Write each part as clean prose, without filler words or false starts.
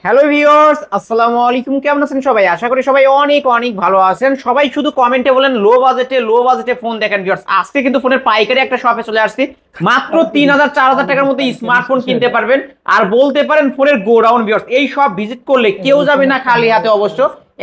Hello viewers, আসসালামু আলাইকুম। কেমন আছেন সবাই? আশা করি সবাই অনেক অনেক ভালো আছেন। সবাই শুধু কমেন্টে বলেন লো বাজেটে ফোন দেখেন। ভিউয়ার্স, আজকে কিন্তু ফোনের পাইকারি একটা শপে চলে আসছি। মাত্র 3000 4000 টাকার মধ্যে স্মার্টফোন কিনতে পারবেন। আর বলতে পারেন ফোনের গোডাউন। ভিউয়ার্স, এই শপ ভিজিট করলে কেউ যাবে না খালি হাতে। অবশ্য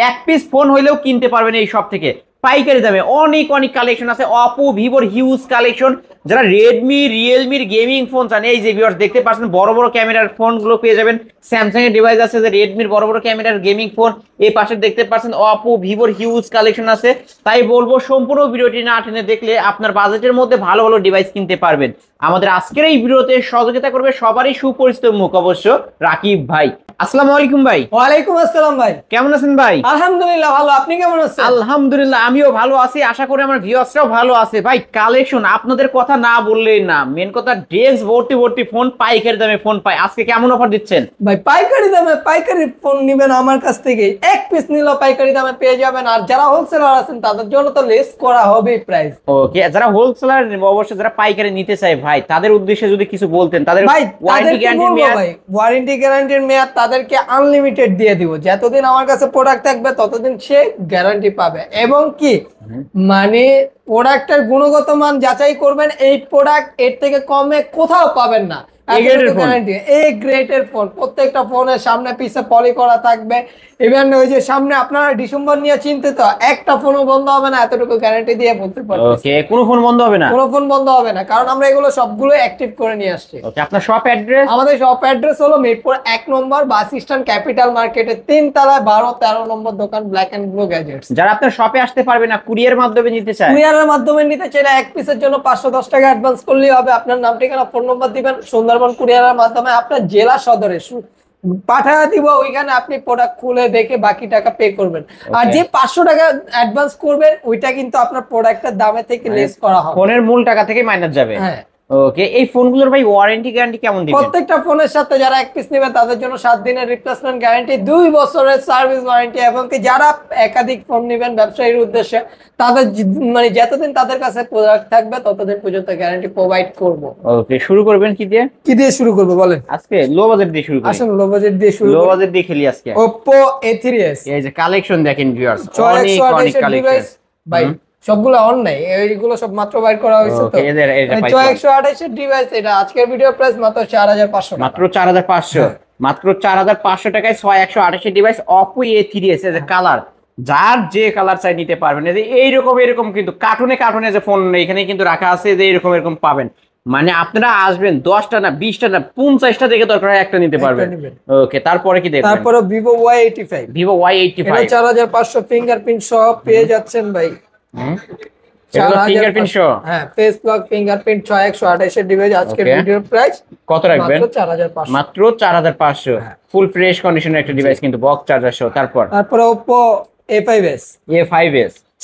এক পিস ফোন হইলেও কিনতে পারবেন এই শপ থেকে পাইকারি দামে। অনেক অনেক কালেকশন আছে, অপো ভিভোর হিউজ কালেকশন। যারা রেডমি রিয়েলমির গেমিং ফোন চান, এই যে ভিউয়ার্স দেখতে পাচ্ছেন বড় বড় ক্যামেরার ফোনগুলো পেয়ে যাবেন। স্যামসাং এর ডিভাইস আছে, যে রেডমির বড় বড় ক্যামেরার গেমিং ফোন। এই পাশে দেখতে পাচ্ছেন অপো ভিভোর হিউজ কালেকশন আছে। তাই বলবো সম্পূর্ণ ভিডিওটি না টেনে দেখলে আপনার বাজেটের মধ্যে ভালো ভালো ডিভাইস কিনতে পারবেন। আমাদের আজকের এই ভিডিওতে সহযোগিতা করবে সবারই সুপরিচিত মুখ, অবশ্য রাকিব ভাই। আসসালামু আলাইকুম ভাই। ওয়ালাইকুম আসসালাম ভাই। কেমন আছেন ভাই? আলহামদুলিল্লাহ ভালো, আপনি কেমন আছেন? আলহামদুলিল্লাহ, আমিও ভালো আছি। আশা করি আমার ভিউয়ার্সরাও ভালো আছে। ভাই কালেকশন আপনাদের কথা না বললেই না। মেন কথা, ডেস্ক ভর্তি ভর্তি ফোন, পাইকারি দামে ফোন পাই। আজকে কেমন অফার দিচ্ছেন ভাই পাইকারি দামে পাইকারি ফোন নিবেন আমার কাছ থেকে, এক পিস নিলেও পাইকারি দামে পেয়ে যাবেন। আর যারা হোলসেলার আছেন তাদের জন্য তো লেস করা হবে প্রাইস। ওকে, যারা হোলসেলার অবশ্যই যারা পাইকারি নিতে চায় ভাই, তাদের উদ্দেশ্যে যদি কিছু বলতেন। তাদের ভাই ওয়ারেন্টি গ্যারান্টির মেয়াদ, ভাই ওয়ারেন্টি গ্যারান্টির মেয়াদ তাদেরকে আনলিমিটেড দিয়ে দিব। যতদিন আমার কাছে প্রোডাক্ট থাকবে ততদিন সে গ্যারান্টি পাবে। এবং কি মানে প্রোডাক্টের গুণগত মান যাচাই করবেন, এই প্রোডাক্ট এর থেকে কমে কোথাও পাবেন না। গ্রেটের ফোন, প্রত্যেকটা ফোনের সামনে পিছে পলি করা থাকবে। ইভেন ওই যে সামনে আপনারা ডিসেম্বর নিয়ে চিন্তিত, একটা ফোনও বন্ধ হবে না, এতটুকু গ্যারান্টি দিয়ে বলতে পারি। ওকে, কোনো ফোন বন্ধ হবে না? কোনো ফোন বন্ধ হবে না, কারণ আমরা এগুলো সবগুলো অ্যাক্টিভ করে নিয়ে আসছি। ওকে, আপনার শপ অ্যাড্রেস? আমাদের শপ অ্যাড্রেস হলো মিরপুর 1 নম্বর বাস স্ট্যান্ড, ক্যাপিটাল মার্কেটের 3 তলায় 12-13 নম্বর দোকান, ব্ল্যাক এন্ড ব্লু গ্যাজেটস। যারা আপনার শপে আসতে পারবে না, কুরিয়ার মাধ্যমে নিতে চায়? কুরিয়ারের মাধ্যমে নিতে চাইলে এক পিসের জন্য 510 টাকা অ্যাডভান্স করলেই হবে। আপনার নাম, ঠিকানা, ফোন নম্বর দিবেন, সুন্দরবন কুরিয়ারের মাধ্যমে আপনার জেলা সদরে পাঠায় দিব। ওইখানে আপনি প্রোডাক্ট খুলে দেখে বাকি টাকা পে করবেন। আর যে 500 টাকা অ্যাডভান্স করবেন ওইটা কিন্তু আপনার প্রোডাক্টের দামে থেকে লেস করা হবে, ফোনের মূল টাকা থেকে মাইনাস যাবে। হ্যাঁ। ওকে, এই ফোনগুলোর ভাই ওয়ারেন্টি গ্যারান্টি কেমন দিবেন? প্রত্যেকটা ফোনের সাথে যারা এক পিস নেবে তাদের জন্য 7 দিনের রিপ্লেসমেন্ট গ্যারান্টি, 2 বছরের সার্ভিস ওয়ারেন্টি। এবং কি যারা একাধিক ফোন নেবেন ব্যবসায়ীর উদ্দেশ্যে, তাদের মানে যতদিন তাদের কাছে প্রোডাক্ট থাকবে ততদিন পর্যন্ত গ্যারান্টি প্রোভাইড করব। ওকে, শুরু করবেন কি দিয়ে শুরু করব বলেন? আজকে লো বাজেট দিয়ে শুরু করি। আসলে লো বাজেট দিয়ে শুরু, লো বাজেট দিয়ে খেলি আজকে। Oppo A3s, এই যে কালেকশন দেখেন ভিউয়ার্স, অনেক 628 অনেক কালেকশন ভাই। সবগুলো অন নাই, এইগুলো সব মাত্র বাইর করা হয়েছে। তো 628 এর ডিভাইস, এটা আজকের ভিডিও প্রাইস মাত্র 4500 টাকা। মাত্র 4500, মাত্র 4500 টাকায় 6128 এর ডিভাইস Oppo A3s এর কালার। যার যে কালার চাই নিতে পারবেন। এই যে এরকম কিন্তু কার্টুনে যে ফোন এখানে কিন্তু রাখা আছে, যে এরকম পাবেন। মানে আপনারা আসবেন 10টা না 20টা না 50টা দেখে দরকার হয় একটা নিতে পারবেন। ওকে, তারপরে কি দেখবেন? তারপরে Vivo Y85, Vivo Y85 এটা 4500 ফিঙ্গারপ্রিন্ট সহ পেয়ে যাচ্ছেন ভাই। ফিঙ্গারপ্রিন্ট সহ, হ্যাঁ, ফেস লক ফিঙ্গারপ্রিন্ট 6128 এর ডিভাইস। আজকের ভিডিওর প্রাইস কত রাখবেন? মাত্র 4500। মাত্র 4500, ফুল ফ্রেশ কন্ডিশনের একটা ডিভাইস কিন্তু, বক্স চার্জার সহ। তারপরে Oppo A5s,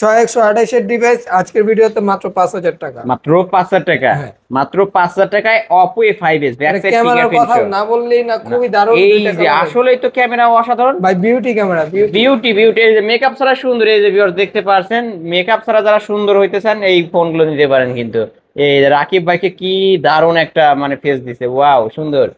6128 এর ডিভাইস। আজকের ভিডিওতে মাত্র 5000 টাকা। মাত্র 5000 টাকা, মাত্র 5000 টাকায় Oppo A5s। ব্যাক সাইড ক্যামেরার কথা না বললেই না, খুবই দারুণ। এই যে আসলেই তো ক্যামেরা অসাধারণ ভাই, বিউটি ক্যামেরা, বিউটি। এই যে মেকআপ ছাড়া সুন্দর, এই যে ভিউয়ার্স দেখতে পারছেন, মেকআপ ছাড়া যারা সুন্দর হইতে চান এই ফোনগুলো নিতে পারেন কিন্তু। এই রাকিব ভাইকে কি দারুণ একটা মানে ফেস দিছে, ওয়াও সুন্দর,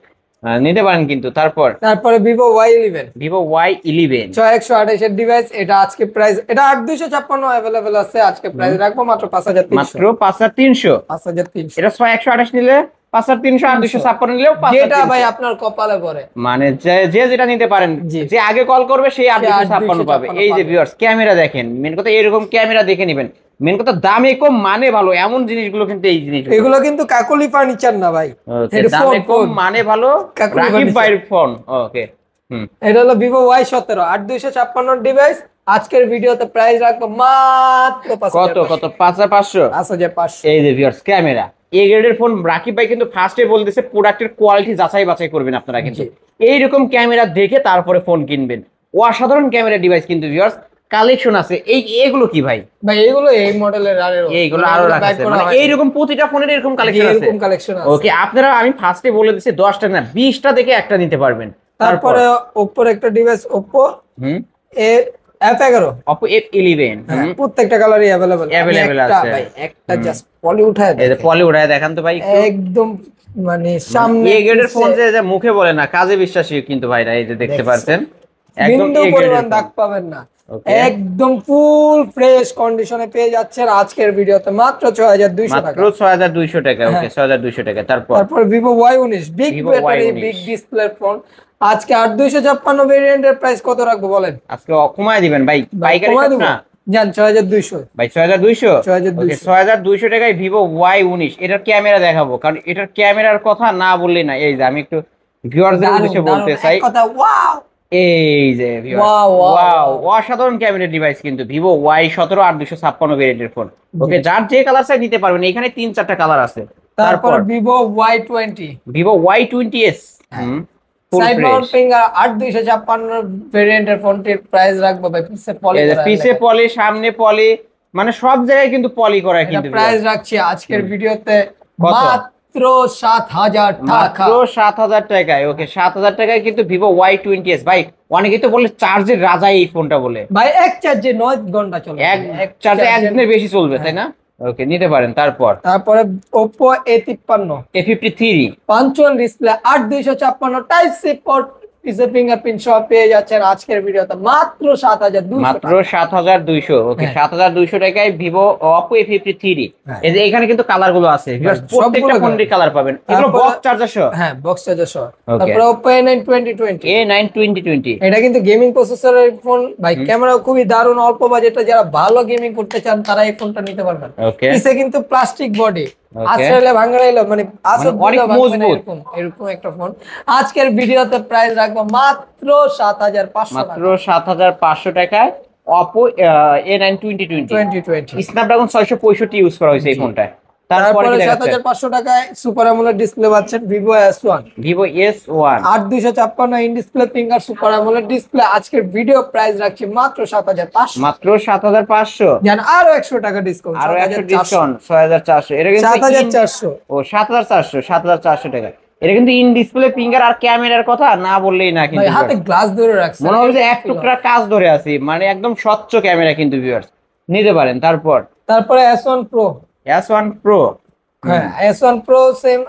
নিতে পারেন কিন্তু। তারপরে Vivo Y11, 6128 এর ডিভাইস। এটা আজকে প্রাইস, এটা 8256 अवेलेबल আছে। আজকে প্রাইস রাখবো মাত্র 5300। মাত্র 5300। এটা 6128 নিলে 5300, আর 256 নিলেও 5300। যেটা ভাই আপনার কপালে পড়ে, মানে যে যেটা নিতে পারেন, যে আগে কল করবে সেই 8256 পাবে। এই যে ভিউয়ার্স ক্যামেরা দেখেন, মেন কথা এরকম ক্যামেরা দেখে নেবেন। মেন কথা দামে কম মানে ভালো, এমন জিনিসগুলো কিন্তু এই জিনিসগুলো, এগুলো কিন্তু কাকলি ফার্নিচার না ভাই। দামে কম মানে ভালো, রাকিব ভাইয়ের ফোন। ওকে, এটা হলো Vivo Y17 8256 ডিভাইস। আজকের ভিডিওতে প্রাইস রাখবো মাত্র কত 5500। এই যে ভিউয়ার্স ক্যামেরা এ গ্রেডের ফোন। রাকিব ভাই কিন্তু ফার্স্টে বলতেছে প্রোডাক্টের কোয়ালিটি যাচাই বাছাই করবেন আপনারা, কিন্তু এইরকম ক্যামেরা দেখে তারপরে ফোন কিনবেন। অসাধারণ ক্যামেরা ডিভাইস কিন্তু ভিউয়ার্স কালেকশন আছে। এইগুলো কি ভাই? এইগুলো এই মডেলের এইগুলো আরো রাখা আছে, মানে এইরকম প্রতিটা ফোনের এরকম কালেকশন আছে। ওকে, আপনারা আমি ফার্স্টে বলে দিছি 10টা না 20টা দেখে একটা নিতে পারবেন। তারপরে Oppo একটা device, Oppo F11, Oppo F11, প্রত্যেকটা কালারই अवेलेबल আছে ভাই। একটা জাস্ট পলি উঠায় দেখান তো ভাই, একদম মানে সামনে এ গ্রেডের ফোন যে মুখে বলে না, কাজে বিশ্বাসী কিন্তু ভাইরা, এই যে দেখতে পাচ্ছেন একদম বিন্দু এ গ্রেডের পরিমাণ দাগ পাবেন না, একদম ফুল ফ্রেশ কন্ডিশনে পেয়ে যাচ্ছেন আজকের ভিডিওতে মাত্র 6200 টাকা, মাত্র 6200 টাকা। ওকে 6200 টাকা। তারপর Vivo Y19 big battery big display phone আজকে 8256 ভেরিয়েন্টের প্রাইস কত রাখবো বলেন? আজকে কমায় দিবেন ভাই, পাইকারি কমায় সব দেব না, জান 6200 ভাই 6200। 6200 ওকে 6200 টাকায় ভিভো Y19। এটার ক্যামেরা দেখাবো, কারণ এটার ক্যামেরার কথা না বললেই না। এই যে আমি একটু ভিউয়ারদের উদ্দেশ্যে বলতে চাই, কথা ওয়াও, এই যে ওয়াও ওয়াও, অসাধারণ ক্যামেরা ডিভাইস কিন্তু ভিভো Y17 8256 ভেরিয়েন্টের ফোন। ওকে যার যে কালার চাই নিতে পারবেন, এখানে 3-4টা কালার আছে। তারপর Vivo Y20, Vivo Y20s side mount finger 8256 ভেরিয়েন্টের ফোনটির প্রাইস রাখবো ভাই পিছে পলি করা, পিছে পলি সামনে পলি, মানে সব জায়গায় কিন্তু পুলি করা। কিন্তু প্রাইস রাখছি আজকের ভিডিওতে কত? মাত্র 7000 টাকা, মাত্র 7000 টাকায়। ওকে 7000 টাকায় কিন্তু ভিভো Y20s। ভাই অনেকেই তো বলে চার্জের রাজা এই ফোনটা বলে, ভাই এক চার্জে 9 ঘন্টা চলে, এক চার্জে একদিনের বেশি চলবে, তাই না? ওকে নিতে পারেন। তারপরে Oppo A53 A53 punch hole display 8256 type C port পিছে ফিঙ্গারপ্রিন্ট সহ পেয়ে যাচ্ছেন আজকের ভিডিওতে মাত্র 7200 মাত্র 7200। ওকে 7200 টাকায় ভিভো Oppo A53। এই যে এখানে কিন্তু কালার গুলো আছে, প্রত্যেকটা ফোনের কালার পাবেন, এগুলো বক্স চার্জার সহ। হ্যাঁ বক্স চার্জার সহ। তারপরে Oppo A9 2020 এটা কিন্তু গেমিং প্রসেসরের ফোন ভাই, ক্যামেরা খুবই দারুণ, অল্প বাজেটে যারা ভালো গেমিং করতে চান তারা এই ফোনটা নিতে পারবেন। পিছে কিন্তু প্লাস্টিক বডি, আসলে ভাঙাইলো মানে অনেক মজবুত এরকম একটা ফোন। আজকের ভিডিওতে প্রাইস রাখবো মাত্র 7500 মাত্র 7500 টাকায় Oppo A9 2020 স্ন্যাপড্রাগন 665 ইউজ করা হয়েছে এই ফোনটা। তারপরে 7500 টাকায় সুপার অ্যামোলেড ডিসপ্লে পাচ্ছেন Vivo S1, Vivo S1 8256 in display finger super AMOLED display. আজকের ভিডিও প্রাইস রাখছি মাত্র 7500, মাত্র 7500। জান আরো 100 টাকা ডিসকাউন্ট, আরো 100 ডিসকাউন্ট 6400। এটা কিন্তু 7400, ও 7400 টাকা। এটা কিন্তু ইন ডিসপ্লে ফিঙ্গার আর ক্যামেরার কথা না বললেই না, কিন্তু ভাই হাতে গ্লাস ধরে রাখছে, মনে হয় যে এক টুকরা কাজ ধরে আছি, মানে একদম স্বচ্ছ ক্যামেরা কিন্তু ভিউয়ার্স নিতে পারেন। তারপরে S1 Pro, S1 Pro, হ্যাঁ S1 Pro সেম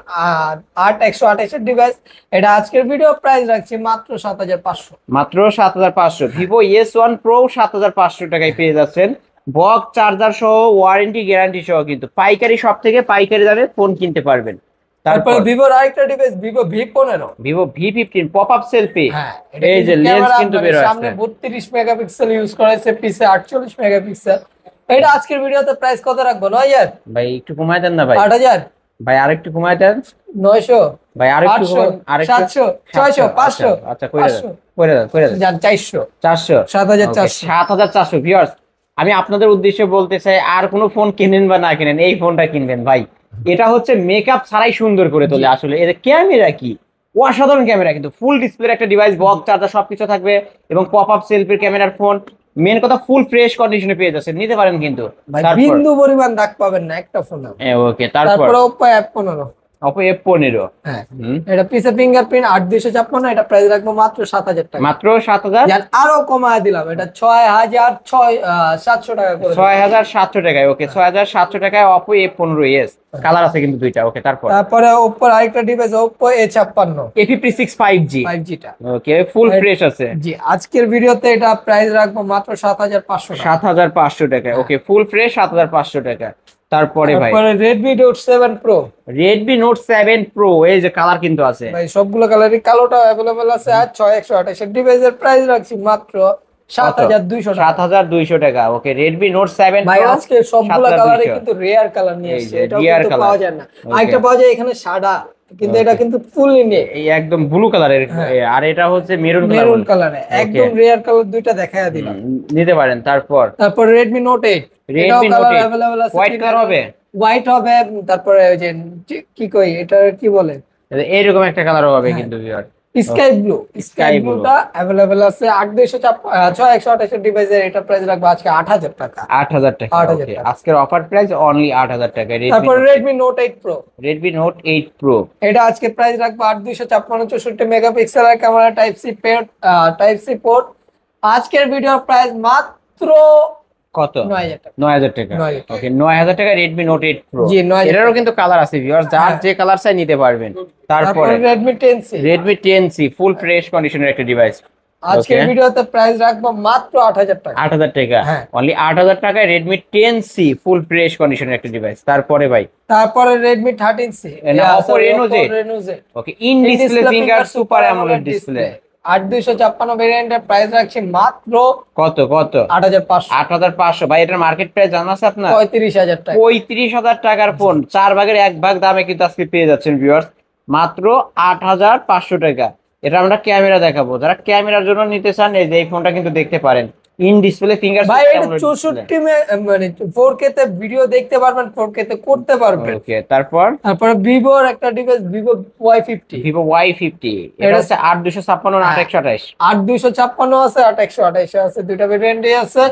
8128 এর ডিভাইস। এটা আজকের ভিডিও প্রাইস রাখছি মাত্র 7500, মাত্র 7500। ভিভো S1 Pro 7500 টাকায় পেয়ে যাচ্ছেন বক্স চার্জার সহ, ওয়ারেন্টি গ্যারান্টি সহ, কিন্তু পাইকারি সব থেকে পাইকারি দামে ফোন কিনতে পারবেন। তারপর ভিভোর আরেকটা device Vivo V15, Vivo V15 pop up selfie. হ্যাঁ এই যে লেন্স কিন্তু বের হচ্ছে, সামনে 32 মেগাপিক্সেল ইউজ করা হয়েছে, পিছে 48 মেগাপিক্সেল। এটা আজকের ভিডিওতে প্রাইস কত রাখবো? 9000 ভাই একটু কমায় দেন না ভাই, 8000 ভাই আরেকটু কমায় দেন, 900 ভাই আরেকটু, 700 600 500। আচ্ছা কইরা দেন জান 400 7400 7400। ভিউয়ার্স আমি আপনাদের উদ্দেশ্যে বলতে চাই, আর কোনো ফোন কিনেন বা না কিনেন, এই ফোনটা কিনবেন ভাই। এটা হচ্ছে মেকআপ ছাড়াই সুন্দর করে তোলে। আসলে এর ক্যামেরা কি অসাধারণ ক্যামেরা, কিন্তু ফুল ডিসপ্লের একটা ডিভাইস, বক্স চার্জার সবকিছু থাকবে এবং পপআপ সেলফির ক্যামেরার ফোন। মেন কথা ফুল ফ্রেশ কন্ডিশনে পেয়ে যাচ্ছে, নিতে পারেন কিন্তু বিন্দু পরিমাণ দাগ পাবেন না একটা ফোনে। ওকে তারপর Oppo F15, Oppo F15 হ্যাঁ এটা পিছে ফিঙ্গারপ্রিন্ট 8256, এটা প্রাইস রাখবো মাত্র 7000 টাকা, মাত্র 7000। জান আরো কমায় দিলাম, এটা 6700 টাকা করে, 6700 টাকায়। ওকে 6700 টাকায় Oppo A15s, কালার আছে কিন্তু দুইটা। ওকে তারপরে Oppo আরেকটা device Oppo A56 A56 5G টা। ওকে ফুল ফ্রেশ আছে। জি আজকের ভিডিওতে এটা প্রাইস রাখবো মাত্র 7500 টাকা, 7500 টাকায়। ওকে ফুল ফ্রেশ 7500 টাকা। তারপরে ভাই Redmi Note 7 Pro, Redmi Note 7 Pro, এই যে কালার কিন্তু আছে ভাই সবগুলো কালারই, কালোটা अवेलेबल আছে। আর 6128 এর ডিভাইসের প্রাইস রাখছি মাত্র 7200 টাকা, 7200 টাকা। ওকে Redmi Note 7 ভাই Pro আজকে সবগুলো কালারই কিন্তু রেয়ার কালার নিয়ে এসেছে, এটা কিন্তু পাওয়া যায় না। আরেকটা পাওয়া যায় এখানে সাদা, কিন্তু এটা কিন্তু ফুললি নেই, এই একদম ব্লু কালারের, আর এটা হচ্ছে মেরুন কালারে, একদম রেয়ার কালার দুইটা দেখায়া দিলাম, নিতে পারেন। তারপর Redmi Note 8, Redmi Note 8 available আছে, হোয়াইট কালার হবে, হোয়াইট হবে। তারপরে ওই যে কি কই এটা কি বলে, এইরকম একটা কালার হবে কিন্তু ভিউয়ার, স্কাই ব্লুটা अवेलेबल আছে। 6128 এর ডিভাইসের এটা প্রাইস রাখবো আজকে 8000 টাকা, 8000 টাকা। ওকে আজকের অফার প্রাইস অনলি 8000 টাকা। তারপর Redmi Note 8 Pro, Redmi Note 8 Pro এটা আজকে প্রাইস রাখবো 8256 64 মেগাপিক্সেল আর ক্যামেরা টাইপ সি পোর্ট। আজকের ভিডিওর প্রাইস মাত্র কত? 9000 টাকা। 9000 টাকা। 9000 টাকা। ওকে 9000 টাকা Redmi Note 8 Pro। জি, 9000 এটারও টাকা। কিন্তু কালার আছে ভিউয়ার্স, যার হ্যাঁ। যে কালার চাই নিতে পারবেন। তারপরে তারপরে Redmi 10C। Redmi 10C full fresh কন্ডিশনের একটা ডিভাইস। আজকের ভিডিওতে প্রাইস রাখবো মাত্র 8000 টাকা। 8000 টাকা। হ্যাঁ। অনলি 8000 টাকায় Redmi 10C ফুল ফ্রেশ কন্ডিশনের একটা ডিভাইস। তারপরে ভাই তারপরে Redmi 13C। Oppo Reno Z। Reno Z। Okay in display finger super AMOLED display. 8256 ভেরিয়েন্টের প্রাইস রাখছি মাত্র কত কত? 8500। 8500। ভাই এটার মার্কেট প্রাইস জানা আছে আপনার? 35000 টাকা। 35000 টাকার ফোন 4 ভাগের 1 ভাগ দামে কিন্তু আজকে পেয়ে যাচ্ছেন ভিউয়ার্স, মাত্র 8500 টাকা। এটা আমরা ক্যামেরা দেখাবো, যারা ক্যামেরার জন্য নিতে চান এই যে এই ফোনটা কিন্তু দেখতে পারেন। ইন ডিসপ্লে ফিঙ্গার ভাই এটা 64 মানে 4K তে ভিডিও দেখতে পারবেন, 4K তে করতে পারবেন। ওকে তারপর তারপরে ভিভোর একটা device Vivo Y50। Vivo Y50 এটা হচ্ছে 8256 না 8128? 8256 আছে, 8128 আছে, দুইটা ভেরিয়েন্টই আছে।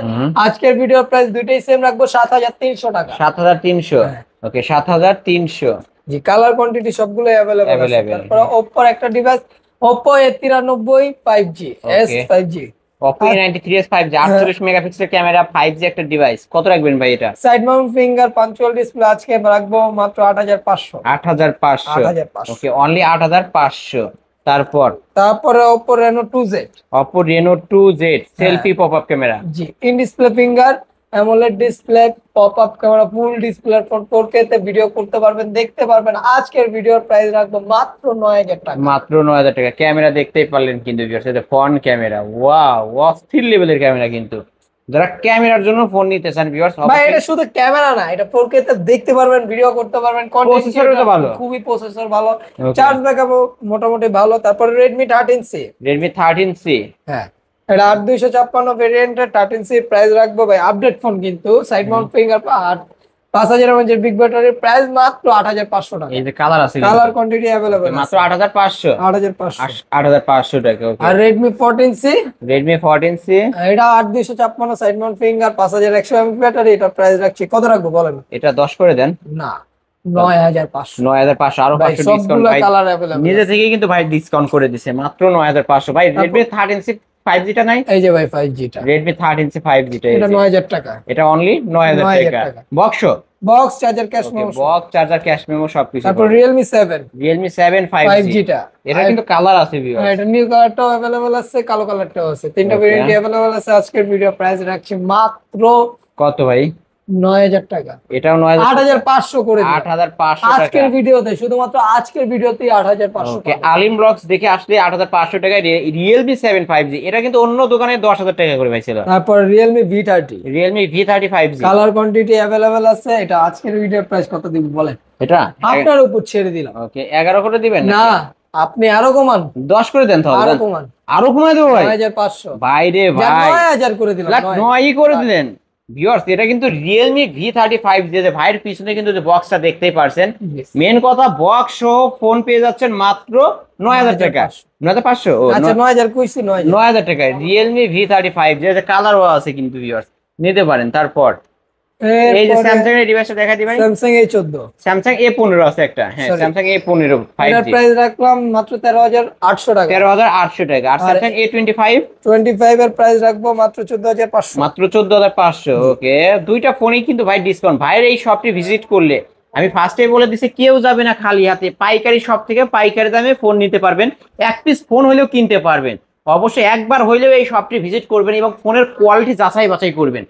আজকের ভিডিওর প্রাইস দুইটাই সেম রাখবো 7300 টাকা। 7300। হ্যাঁ। ওকে 7300। জি, কালার কোয়ান্টিটি সবগুলো अवेलेबल আছে। Available। তারপরে Oppo একটা device Oppo A93 5G S 5G। Oppo A93s 5G 48 megapixel camera 5G একটা ডিভাইস। কত রাখবেন ভাই এটা? Side mount finger punch hole display আজকে রাখবো মাত্র 8500। 8500। Okay only 8500। তারপরে Oppo Reno 2Z। Oppo Reno 2Z selfie pop up camera. জি, in display finger AMOLED display pop up camera full display phone 4K তে ভিডিও করতে পারবেন, দেখতে পারবেন। আজকের ভিডিওর প্রাইস রাখবো মাত্র 9000 টাকা। মাত্র 9000 টাকা। ক্যামেরা দেখতেই পারলেন কিন্তু ভিউয়ার্স, এটা ফ্রন্ট ক্যামেরা। ওয়াও অস্থির লেভেলের ক্যামেরা কিন্তু। যারা ক্যামেরার জন্য ফোন নিতে চান ভিউয়ার্স, ভাই এটা শুধু ক্যামেরা না, এটা 4K তে দেখতে পারবেন, ভিডিও করতে পারবেন, কন্টেন্ট প্রসেসরও তো ভালো। খুবই প্রসেসর ভালো, চার্জ ব্যাকআপ মোটামুটি ভালো। তারপর Redmi 13C। Redmi 13C। হ্যাঁ, এটা 8256 ভেরিয়েন্টের 13C প্রাইস রাখবো ভাই, আপডেট ফোন কিন্তু side mount finger 5000 mAh big battery, price মাত্র 8500 টাকা। এই যে কালার আছে কালার কোয়ান্টিটি अवेलेबल আছে মাত্র 8500। 8500। 8500 টাকা। ওকে আর Redmi 14C। Redmi 14C এটা 8256 side mount finger 5100 mAh battery, এটা প্রাইস রাখছি কত রাখবো বলেন? এটা 10 করে দেন না, 9500। 9500 আরো ভাই 500 ডিসকাউন্ট সবগুলো ভাই কালার अवेलेबल নিজে থেকেই কিন্তু ভাই ডিসকাউন্ট করে দিছে মাত্র 9500। ভাই Redmi 13C 5G টা নাই? এই যে ভাই 5G টা, Redmi 13C 5G টা এটা 9000 টাকা। এটা অনলি 9000 9000 টাকা। টাকা। Box box charger cash memo. Box charger cash memo সবকিছু। তারপর Realme 7। Realme 7 5G 5G টা, এটা কিন্তু কালার আছে হ্যাঁ, ভিউয়ার্স। এটা নীল কালারটাও अवेलेबल আছে, কালো কালারটাও আছে, তিনটা Okay. ভেরিয়েন্টই अवेलेबल আছে। আজকের ভিডিও প্রাইস রাখছি মাত্র কত ভাই? 9000 টাকা। এটাও 9000। 8500 করে দিন 8500 টাকা। আজকের ভিডিওতে, শুধুমাত্র আজকের ভিডিওতেই 8500 ওকে টাকা। আলিম ব্লগস দেখে আসলে 8500 টাকায় Realme 7 5G। এটা কিন্তু অন্য দোকানে 10000 টাকা করে পাইছিল। তারপর Realme V30। Realme V30 5G colour quantity available আছে। এটা আজকের ভিডিওর প্রাইস কত দিব বলেন? এটা আপনার উপর ছেড়ে দিলাম। ওকে 11 করে দিবেন না, আপনি আরো কমান, 10 করে দেন তাহলে। আরো কমান, আরো কমায় দেবো ভাই। 9500। ভাই রে যা ভাই 9000 করে দিলাম। 9ই করে দিলেন। ভিউয়ার্স এটা কিন্তু Realme V30 5G যে ভাইয়ের পিছনে কিন্তু যে বক্সটা দেখতেই পারছেন। Yes. মেন কথা বক্স সহ ফোন পেয়ে যাচ্ছেন মাত্র 9000 টাকা। 9500। ও আচ্ছা 9000 কইছি 9000। 9000 টাকায় Realme V30 5G যে কালারও আছে কিন্তু ভিউয়ার্স নিতে পারেন। তারপর এই যে স্যামসাং এর ডিভাইসটা দেখা দিবেন, স্যামসাং A14। স্যামসাং A15 আছে একটা। হ্যাঁ Sorry. স্যামসাং A15 এটার 5G প্রাইস রাখলাম মাত্র 13800 টাকা। 13800 টাকা। আর স্যামসাং A25 25 এর প্রাইস রাখবো মাত্র 14500। মাত্র 14500। ওকে দুইটা ফোনই কিন্তু ভাই ডিসকাউন্ট। ভাইয়ের এই শপটি ভিজিট করলে আমি ফার্স্টে বলে দিছি কেউ যাবে না খালি হাতে। পাইকারি শপ থেকে পাইকারি দামে ফোন নিতে পারবেন, এক পিস ফোন হলেও কিনতে পারবেন। অবশ্যই একবার হইলেও এই শপটি ভিজিট করবেন এবং ফোনের কোয়ালিটি যাচাই বাছাই করবেন।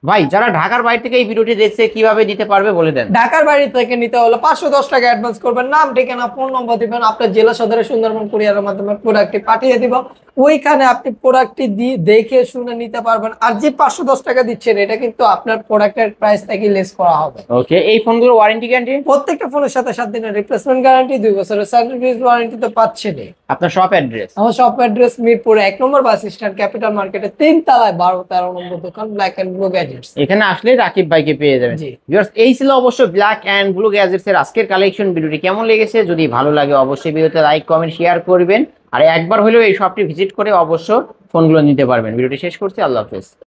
ভাই যারা ঢাকার বাইরে থেকে এই ভিডিওটি দেখছে কিভাবে দিতে পারবে বলে দেন। ঢাকার বাইরে থেকে নিতে হলে 510 টাকা অ্যাডভান্স করবেন, নাম ঠিকানা ফোন নম্বর দিবেন, আপনার জেলা সদরে সুন্দরবন কুরিয়ারের মাধ্যমে প্রোডাক্টটি পাঠিয়ে দিব। ওইখানে আপনি প্রোডাক্টটি দেখে শুনে নিতে পারবেন। আর যে 510 টাকা দিচ্ছেন এটা কিন্তু আপনার প্রোডাক্টের প্রাইস থেকে লেস করা হবে। ওকে এই ফোনগুলোর ওয়ারেন্টি গ্যারান্টি? প্রত্যেকটা ফোনের সাথে 7 দিনের রিপ্লেসমেন্ট গ্যারান্টি, 2 বছরের সার্ভিস ওয়ারেন্টি তো পাচ্ছেন। আপনার শপ অ্যাড্রেস? আমার শপ অ্যাড্রেস মিরপুর 1 নম্বর বাস স্ট্যান্ড, ক্যাপিটাল মার্কেটের 3 তলায় 12-13 নম্বর দোকান, ব্ল্যাক এন্ড ব্লু গ্যাজেটস। এখানে আসলে রাকিব ভাইকে পেয়ে যাবেন। জি। ভিউয়ার্স এই ছিল অবশ্য ব্ল্যাক এন্ড ব্লু গ্যাজেটস এর আজকের কালেকশন। ভিডিওটি কেমন লেগেছে যদি ভালো লাগে অবশ্যই ভিডিওতে লাইক কমেন্ট শেয়ার করবেন। আর একবার হলেও এই শপটি ভিজিট করে অবশ্য ফোনগুলো নিতে পারবেন। ভিডিওটি শেষ করছি, আল্লাহ হাফেজ।